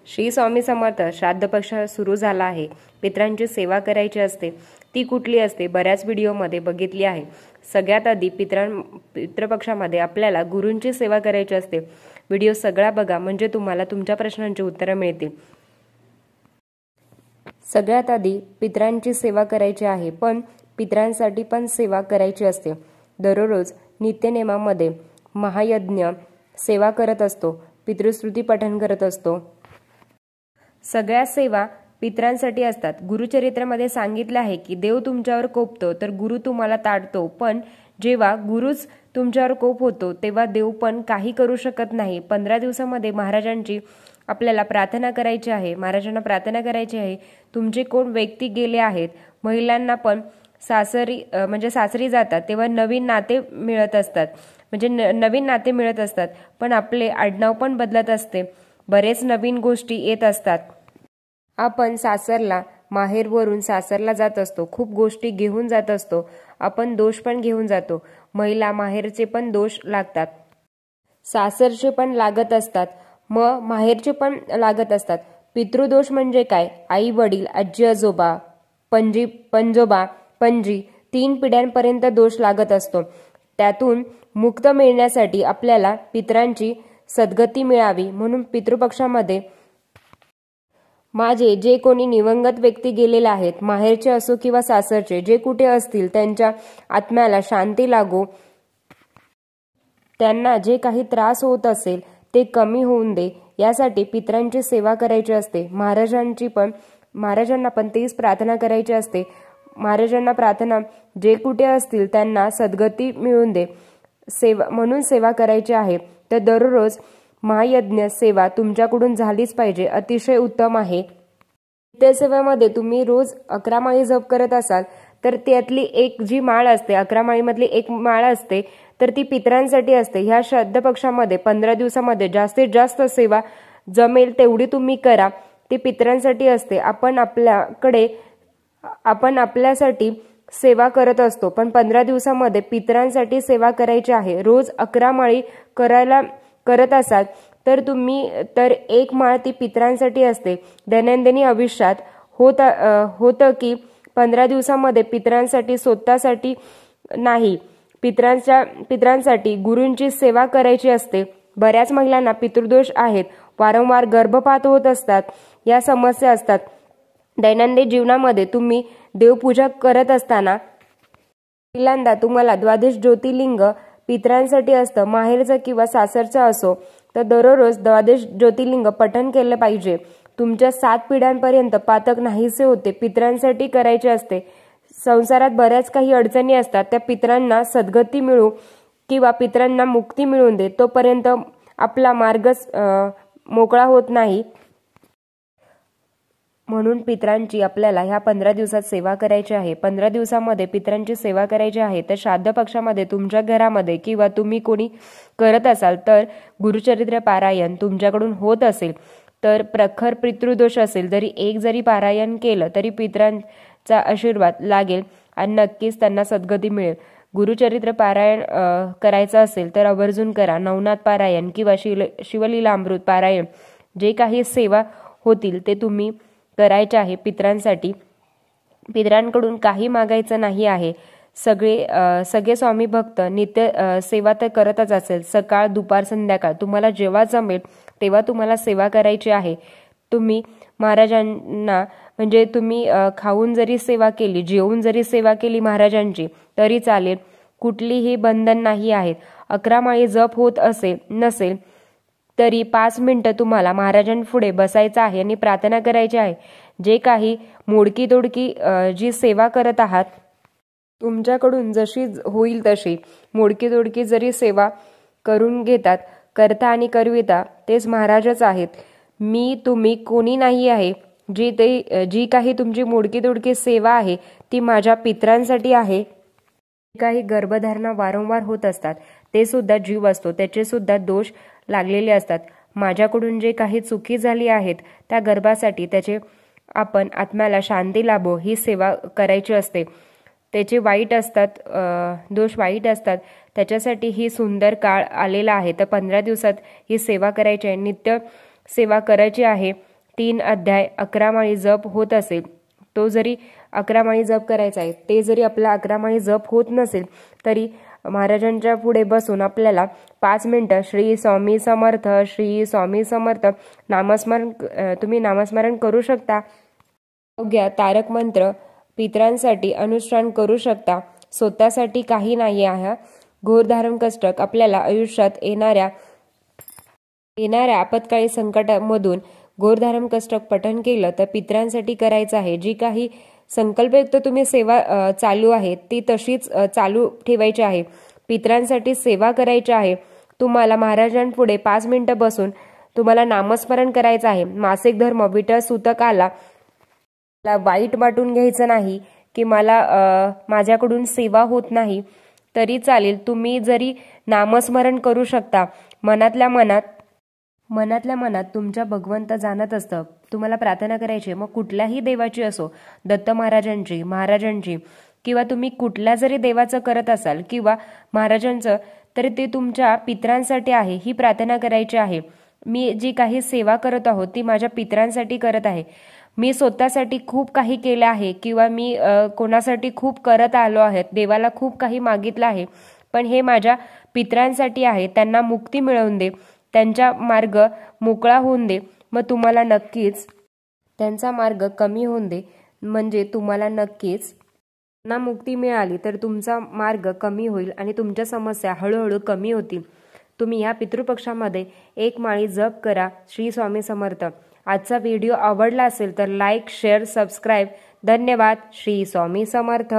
श्री स्वामी समर्थ. श्राद्ध पक्ष सुरू झाला आहे. पितरांची सेवा करायची असते. ती कुठली असते बऱ्याच व्हिडिओमध्ये बघितली आहे. सगळ्यात आधी पितृपक्षामध्ये आपल्याला गुरूंची सेवा करायची असते. व्हिडिओ सगळा बघा म्हणजे तुम्हाला तुमच्या प्रश्नांची उत्तरे मिळतील. सगळ्यात आधी पितरांची सेवा करायची आहे, पण पितरांसाठी पण सेवा करायची असते. दररोज नित्यनेमामध्ये महायज्ञ सेवा करत असतो. पितृस्तुती पठण करत असतो. सगळ्या सेवा पितरांसाठी असतात. गुरुचरित्रामध्ये सांगितले आहे की देव तुमच्यावर कोपतो तर गुरु तुम्हाला ताडतो, पण जेव्हा गुरुच तुमच्यावर कोप होतो तेव्हा देव पण काही करू शकत नाही. 15 दिवसामध्ये महाराजांची आपल्याला प्रार्थना करायची आहे. महाराजांना प्रार्थना करायची आहे. तुमचे कोण व्यक्ती गेले आहेत, महिलांना पण सासरी जातात तेव्हा नवीन नाते मिळत असतात, म्हणजे नवीन नाते मिळत असतात, पण आपले आडनाव पण बदलत असते. बरेच नवीन गोष्टी येत असतात. आपण सासरला माहेरवरून सासरला जात असतो. खूप गोष्टी घेऊन जात असतो. आपण दोष पण घेऊन जातो. महिला माहेरचे पण दोष लागतात, सासरचे पण लागत असतात, मग माहेरचे पण लागत असतात. पितृदोष म्हणजे काय? आई वडील, आजी आजोबा, पंजोबा पणजी 3 पिढ्यांपर्यंत दोष लागत असतो. त्यातून मुक्त मिळण्यासाठी आपल्याला पितरांची सद्गती मिळावी म्हणून पितृपक्षामध्ये माझे जे कोणी दिवंगत व्यक्ती गेलेले आहेत, माहेरचे असो किंवा सासरचे, जे कुठे असतील त्यांच्या आत्म्याला शांती लागो, त्यांना जे काही त्रास होत असेल ते कमी होऊन दे, यासाठी पितरांची सेवा करायची असते. महाराजांना पण तीच प्रार्थना करायची असते. महाराजांना प्रार्थना जे कुठे असतील त्यांना सद्गती मिळून दे म्हणून सेवा करायची आहे. तर दररोज महायज्ञ सेवा तुमच्याकडून झालीच पाहिजे. अतिशय उत्तम आहे. त्या सेवेमध्ये तुम्ही रोज 11 माळी जप करत असाल तर त्यातली एक जी माळ असते, 11 माळीमधली एक माळ असते, तर ती पितरांसाठी असते. ह्या श्राद्ध पक्षामध्ये 15 दिवसामध्ये जास्तीत जास्त सेवा जमेल तेवढी तुम्ही करा. ती पितरांसाठी असते. आपण आपल्यासाठी सेवा करत असतो, पण 15 दिवसामध्ये पितरांसाठी सेवा करायची आहे. रोज 11 माळी करत असाल तर एक माळ ती पितरांसाठी असते. दैनंदिनी आयुष्यात होतं की 15 दिवसामध्ये पितरांसाठी स्वतःसाठी नाही, पितरांसाठी गुरूंची सेवा करायची असते. बऱ्याच महिलांना पितृदोष आहेत, वारंवार गर्भपात होत असतात, या समस्या असतात. दैनंदिन जीवनामध्ये तुम्ही देवपूजा करत असताना पहिल्यांदा तुम्हाला 12 ज्योतिर्लिंग पितरांसाठी असतं. माहेरचं किंवा सासरचं असो तर दररोज 12 ज्योतिर्लिंग पठण केलं पाहिजे. तुमच्या 7 पिढ्यांपर्यंत पातक नाहीसे होते. पितरांसाठी करायचे असते. संसारात बऱ्याच काही अडचणी असतात, त्या पितरांना सद्गती मिळू किंवा पितरांना मुक्ती मिळून दे तोपर्यंत आपला मार्गच मोकळा होत नाही. म्हणून पितरांची आपल्याला ह्या 15 दिवसात सेवा करायची आहे. 15 दिवसामध्ये पितरांची सेवा करायची आहे. तर श्राद्ध पक्षामध्ये तुमच्या घरामध्ये किंवा तुम्ही कोणी करत असाल तर गुरुचरित्र पारायण तुमच्याकडून होत असेल तर प्रखर पितृदोष असेल तरी जरी पारायण केलं तरी पितरांचा आशीर्वाद लागेल आणि नक्कीच त्यांना सद्गती मिळेल. गुरुचरित्र पारायण करायचं असेल तर आवर्जून करा. नवनाथ पारायण किंवा शिवलीलामृत पारायण जे काही सेवा होतील ते तुम्ही करायचे आहे. पितरांसाठी पितरांकडून काही मागायचं नाही आहे. सगळे स्वामी भक्त नित्य सेवा तर करतच असेल. सकाळ दुपार संध्याकाळ तुम्हाला जेव्हा जमेल तेव्हा तुम्हाला सेवा करायची आहे. तुम्ही महाराजांना म्हणजे तुम्ही खाऊन जरी सेवा केली, जेवून जरी सेवा केली महाराजांची तरी चालेल. कुठलीही बंधन नाही आहेत. 11 माळी जप होत नसेल तरी 5 मिनिटं तुम्हाला महाराजांपुढे बसायचं आहे आणि प्रार्थना करायची आहे. जे काही मोडकी तोडकी जी सेवा करत आहात, तुमच्याकडून जशी होईल तशी मोडकी तोडकी जरी सेवा करून घेतात, करता आणि करविता तेच महाराजच आहेत. तुम्ही कोणी नाही आहे. जी काही तुमची मोडकी तोडकी सेवा आहे ती माझ्या पितरांसाठी आहे. काही गर्भधारणा वारंवार होत असतात, ते सुद्धा जीव असतो, त्याचे सुद्धा दोष लागलेले असतात. माझ्याकडून जे काही चुकी झाली आहेत त्या गर्भासाठी त्याचे आपण आत्म्याला शांती लाभो ही सेवा करायची असते. त्याचे वाईट असतात, दोष वाईट असतात, त्याच्यासाठी ही सुंदर काळ आलेला आहे. तर 15 दिवसात ही सेवा करायची आहे. नित्य सेवा करायची आहे. 3 अध्याय 11 माळी जप होत असेल, तो जरी 11 माळी जप करायचा आहे, ते जरी आपला 11 माळी जप होत नसेल तरी महाराजांच्या पुढे बसून आपल्याला 5 मिनिटं श्री स्वामी समर्थ, श्री स्वामी समर्थ नामस्मरण तुम्ही नामस्मरण करू शकता. योग्य तारक मंत्र पितरांसाठी अनुष्ठान करू शकता. स्वतःसाठी काही नाही आहे. घोरधारम कष्टक आपल्याला आयुष्यात येणाऱ्या आपत्काळी संकटामधून घोरधारम कष्टक पठण केलं तर पितरांसाठी करायचं आहे. जी काही संकल्पयुक्त तुम्ही सेवा चालू आहे ती तशीच चालू ठेवायची आहे. पितरांसाठी सेवा करायची आहे. तुम्हाला महाराजांपुढे 5 मिनिटं बसून तुम्हाला नामस्मरण करायचं आहे. मासिक धर्म विठ्ठल सूतकाला वाईट वाटून घ्यायचं नाही की मला माझ्याकडून सेवा होत नाही तरी चालेल. तुम्ही जरी नामस्मरण करू शकता. मनातल्या मनात तुमच्या भगवंत जाणत असतं. तुम्हाला प्रार्थना करायची मग कुठल्याही देवाची असो, दत्त महाराजांची किंवा तुम्ही कुठल्या जरी देवाचं करत असाल किंवा महाराजांचं, तरी ते तुमच्या पितरांसाठी आहे. ही प्रार्थना करायची आहे. मी जी काही सेवा करत आहोत ती माझ्या पितरांसाठी करत आहे. मी स्वतःसाठी खूप काही केलं आहे किंवा मी कोणासाठी खूप करत आलो आहे, देवाला खूप काही मागितलं आहे, पण हे माझ्या पितरांसाठी आहे. त्यांना मुक्ती मिळवून दे, त्यांचा मार्ग मोकळा होऊन दे. मग तुम्हाला नक्कीच त्यांचा मार्ग कमी होऊन दे. म्हणजे तुम्हाला नक्कीच ना मुक्ती मिळाली तर तुमचा मार्ग कमी होईल आणि तुमच्या समस्या हळूहळू कमी होतील. तुम्ही या पितृपक्षामध्ये 1 माळी जप करा. श्री स्वामी समर्थ. आजचा व्हिडिओ आवडला असेल तर लाईक, शेअर, सबस्क्राईब. धन्यवाद. श्री स्वामी समर्थ.